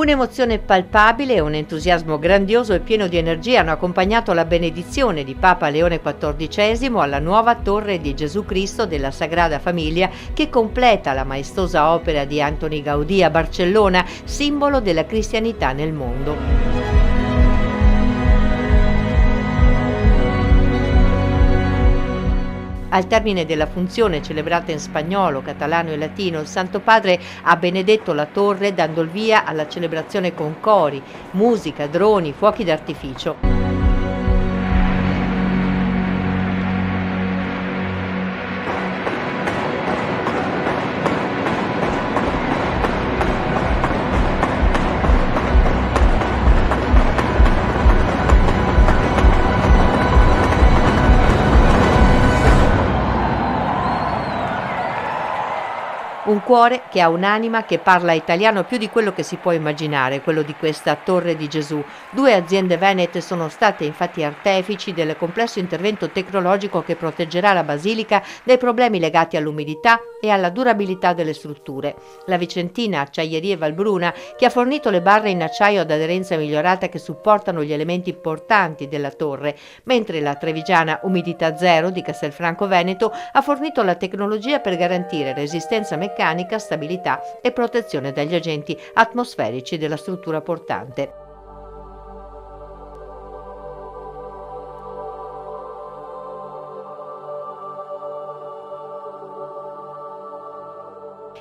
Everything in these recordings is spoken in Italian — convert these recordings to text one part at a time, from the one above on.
Un'emozione palpabile e un entusiasmo grandioso e pieno di energia hanno accompagnato la benedizione di Papa Leone XIV alla nuova Torre di Gesù Cristo della Sagrada Famiglia, che completa la maestosa opera di Antoni Gaudì a Barcellona, simbolo della cristianità nel mondo. Al termine della funzione, celebrata in spagnolo, catalano e latino, il Santo Padre ha benedetto la torre dando il via alla celebrazione con cori, musica, droni, fuochi d'artificio. Un cuore che ha un'anima che parla italiano più di quello che si può immaginare, quello di questa Torre di Gesù. 2 aziende venete sono state infatti artefici del complesso intervento tecnologico che proteggerà la basilica dai problemi legati all'umidità e alla durabilità delle strutture. La vicentina Acciaierie Valbruna, che ha fornito le barre in acciaio ad aderenza migliorata che supportano gli elementi portanti della torre, mentre la trevigiana Umidità Zero di Castelfranco Veneto ha fornito la tecnologia per garantire resistenza meccanica, stabilità e protezione dagli agenti atmosferici della struttura portante.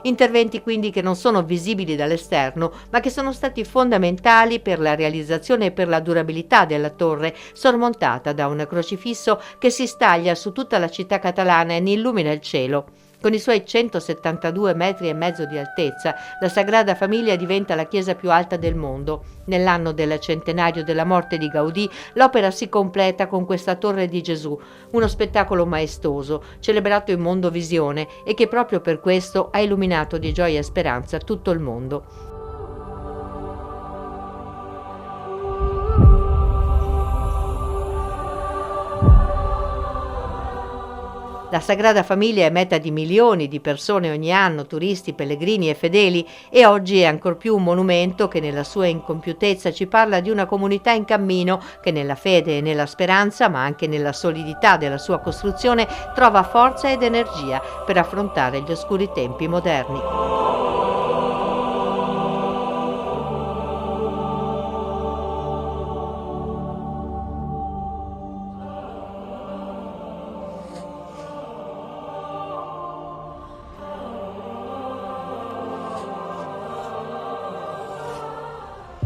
Interventi quindi che non sono visibili dall'esterno, ma che sono stati fondamentali per la realizzazione e per la durabilità della torre, sormontata da un crocifisso che si staglia su tutta la città catalana e ne illumina il cielo. Con i suoi 172 metri e mezzo di altezza, la Sagrada Famiglia diventa la chiesa più alta del mondo. Nell'anno del centenario della morte di Gaudì, l'opera si completa con questa Torre di Gesù, uno spettacolo maestoso, celebrato in Mondovisione e che proprio per questo ha illuminato di gioia e speranza tutto il mondo. La Sagrada Famiglia è meta di milioni di persone ogni anno, turisti, pellegrini e fedeli, e oggi è ancor più un monumento che nella sua incompiutezza ci parla di una comunità in cammino che nella fede e nella speranza, ma anche nella solidità della sua costruzione, trova forza ed energia per affrontare gli oscuri tempi moderni.